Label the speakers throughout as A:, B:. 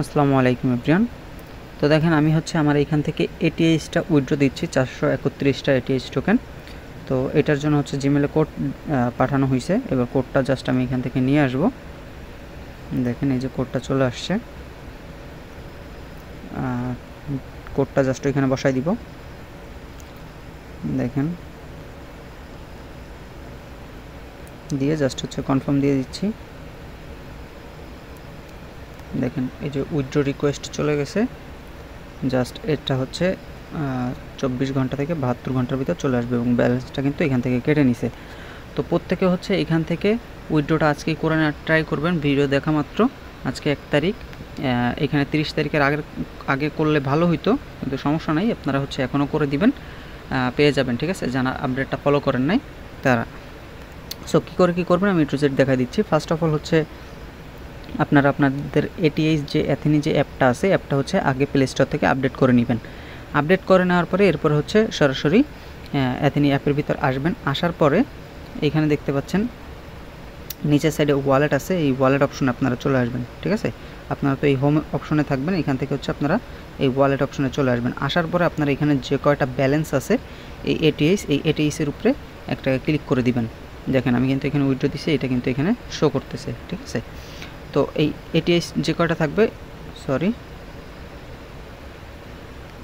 A: আসসালামু আলাইকুম এভরিওয়ান। তো দেখেন আমি হচ্ছে আমার এইখান থেকে এটিএইচটা উইথড্র দিচ্ছি 431টা এটিএইচ টোকেন। তো এটার জন্য হচ্ছে জিমেলে কোড পাঠানো হয়েছে। এবার কোডটা জাস্ট আমি এখান থেকে নিয়ে আসব। দেখেন এই যে কোডটা চলে আসছে। কোডটা জাস্ট এখানে বসাই দিব। দেখেন দিয়ে জাস্ট হচ্ছে কনফার্ম দিয়ে দিচ্ছি। দেখেন এই যে উইথড্র রিকোয়েস্ট চলে গেছে। জাস্ট এটা হচ্ছে 24 ঘন্টা থেকে 72 ঘন্টার ভিতর চলে আসবে এবং ব্যালেন্সটা কিন্তু এখান থেকে কেটে নিছে। তো প্রত্যেকে হচ্ছে এখান থেকে উইথড্রটা আজকেই করে নেওয়ার ট্রাই করবেন। ভিডিও দেখা মাত্র আজকে 1 তারিখ, এখানে 30 তারিখের আগে করলে ভালো হইতো, কিন্তু সমস্যা নাই, আপনারা হচ্ছে এখনও করে দিবেন, পেয়ে যাবেন। ঠিক আছে, যারা আপডেটটা ফলো করেন নাই তারা। সো কী করবেন আমি টু জেড দেখা দিচ্ছি। ফার্স্ট অফ অল হচ্ছে আপনারা আপনাদের এটিএইচ যে অ্যাথেনি যে অ্যাপটা আছে, অ্যাপটা হচ্ছে আগে প্লে স্টোর থেকে আপডেট করে নেবেন। আপডেট করে নেওয়ার পরে এরপর হচ্ছে সরাসরি অ্যাথেনি অ্যাপের ভিতর আসবেন। আসার পরে এইখানে দেখতে পাচ্ছেন নিচের সাইডে ওয়ালেট আছে, এই ওয়ালেট অপশনে আপনারা চলে আসবেন। ঠিক আছে, আপনারা তো এই হোম অপশনে থাকবেন, এখান থেকে হচ্ছে আপনারা এই ওয়ালেট অপশনে চলে আসবেন। আসার পরে আপনারা এখানে যে কয়টা ব্যালেন্স আছে এই এটিএইচের উপরে একটা ক্লিক করে দিবেন। দেখেন আমি কিন্তু এখানে উইথড্র দিছি, এটা কিন্তু এখানে শো করতেছে। ঠিক আছে, তো এই এটিএইচ যে কয়টা থাকবে,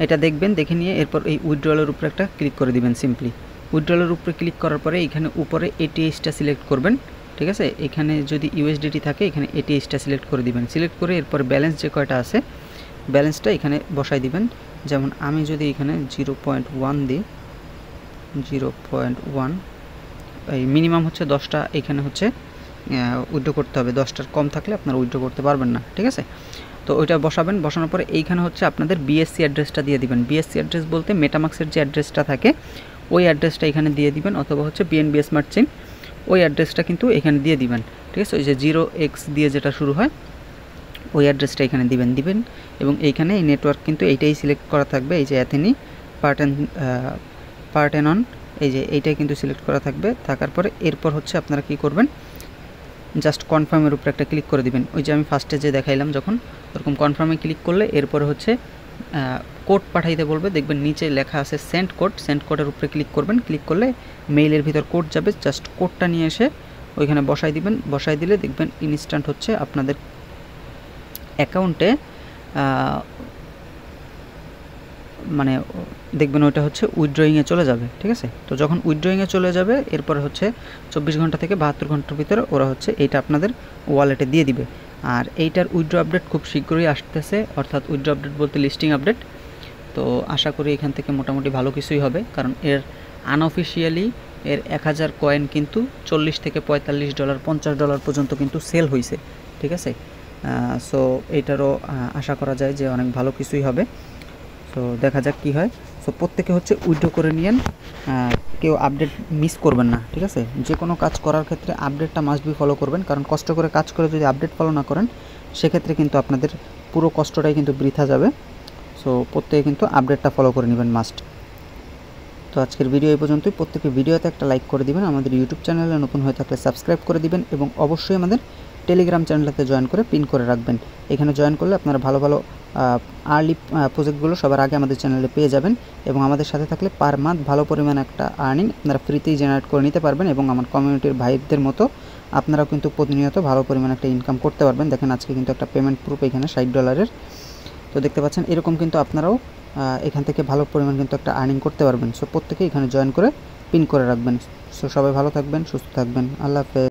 A: এটা দেখবেন, দেখে নিয়ে এরপর এই উইথড্রলের উপরে একটা ক্লিক করে দিবেন। সিম্পলি উইথড্রলের উপরে ক্লিক করার পরে এখানে উপরে এটিএইচটা সিলেক্ট করবেন। ঠিক আছে, এখানে যদি ইউএসডিটি থাকে এখানে এটিএইচটা সিলেক্ট করে দিবেন। সিলেক্ট করে এরপর ব্যালেন্স যে কয়টা আছে ব্যালেন্সটা এখানে বসাই দিবেন। যেমন আমি যদি এখানে 0.1 দিই, 0.1, এই মিনিমাম হচ্ছে 10টা এখানে হচ্ছে উইথড্র করতে হবে। 10টার কম থাকলে আপনারা উইথড্র করতে পারবেন না। ঠিক আছে, তো ওইটা বসাবেন। বসানোর পরে এইখানে হচ্ছে আপনাদের বিএসসি অ্যাড্রেসটা দিয়ে দিবেন। বিএসসি অ্যাড্রেস বলতে মেটামাক্সের যে অ্যাড্রেসটা থাকে ওই অ্যাড্রেসটা এখানে দিয়ে দিবেন, অথবা হচ্ছে বিএনবি স্মার্ট চেইন ওই অ্যাড্রেসটা কিন্তু এখানে দিয়ে দিবেন। ঠিক আছে, ওই যে 0x দিয়ে যেটা শুরু হয় ওই অ্যাড্রেসটা এখানে দিবেন এবং এইখানে এই নেটওয়ার্ক কিন্তু এইটাই সিলেক্ট করা থাকবে। এই যে অ্যাথেনি পার্টেনন, এই যে এইটাই কিন্তু সিলেক্ট করা থাকবে। থাকার পরে এরপর হচ্ছে আপনারা কি করবেন, জাস্ট কনফার্মের উপরে একটা ক্লিক করে দিবেন। ওই যে আমি ফার্স্টে যে দেখাইলাম যখন, ওরকম কনফার্মে ক্লিক করলে এরপরে হচ্ছে কোড পাঠাইতে বলবে। দেখবেন নিচে লেখা আছে সেন্ড কোডের উপরে ক্লিক করবেন। ক্লিক করলে মেইলের ভিতর কোড যাবে, জাস্ট কোডটা নিয়ে এসে ওইখানে বসাই দিবেন। বসাই দিলে দেখবেন ইনস্ট্যান্ট হচ্ছে আপনাদের অ্যাকাউন্টে মানে দেখবেন ওইটা হচ্ছে উইথড্রয়িংয়ে চলে যাবে। ঠিক আছে, তো যখন উইথড্রয়িংয়ে চলে যাবে এরপরে হচ্ছে 24 ঘন্টা থেকে 72 ঘন্টার ভিতরে ওরা হচ্ছে এইটা আপনাদের ওয়ালেটে দিয়ে দিবে। আর এইটার উইথড্র আপডেট খুব শীঘ্রই আসতেছে, অর্থাৎ উইথড্র আপডেট বলতে লিস্টিং আপডেট। তো আশা করি এখান থেকে মোটামুটি ভালো কিছুই হবে, কারণ এর আনঅফিসিয়ালি এর 1000 কয়েন কিন্তু $40 থেকে $45, $50 পর্যন্ত কিন্তু সেল হয়েছে। ঠিক আছে, সো এইটারও আশা করা যায় যে অনেক ভালো কিছুই হবে। সো দেখা যাক কী হয়। সো প্রত্যেকে হচ্ছে উইথড্র করে নিয়েন, কেউ আপডেট মিস করবেন না। ঠিক আছে, যে কোনো কাজ করার ক্ষেত্রে আপডেটটা মাস্ট বি ফলো করবেন, কারণ কষ্ট করে কাজ করে যদি আপডেট ফলো না করেন সেক্ষেত্রে কিন্তু আপনাদের পুরো কষ্টটাই কিন্তু বৃথা যাবে। সো প্রত্যেকে কিন্তু আপডেটটা ফলো করে নেবেন মাস্ট। তো আজকের ভিডিও এই পর্যন্তই। প্রত্যেকে ভিডিওতে একটা লাইক করে দিবেন, আমাদের ইউটিউব চ্যানেলে নতুন হয়ে থাকলে সাবস্ক্রাইব করে দিবেন এবং অবশ্যই আমাদের টেলিগ্রাম চ্যানেলটাতে জয়েন করে পিন করে রাখবেন। এখানে জয়েন করলে আপনারা ভালো ভালো আর্লি প্রজেক্টগুলো সবার আগে আমাদের চ্যানেলে পেয়ে যাবেন এবং আমাদের সাথে থাকলে পার মান্থ ভালো পরিমাণ একটা আর্নিং আপনারা ফ্রিতেই জেনারেট করে নিতে পারবেন এবং আমার কমিউনিটির ভাইদের মতো আপনারাও কিন্তু প্রতিনিয়ত ভালো পরিমাণ একটা ইনকাম করতে পারবেন। দেখেন আজকে কিন্তু একটা পেমেন্ট প্রুফ এখানে $60। তো দেখতে পাচ্ছেন এরকম কিন্তু আপনারাও এখান থেকে ভালো পরিমাণ কিন্তু একটা আর্নিং করতে পারবেন। সো প্রত্যেকেই এখানে জয়েন করে পিন করে রাখবেন। সো সবাই ভালো থাকবেন, সুস্থ থাকবেন। আল্লাহ হাফেজ।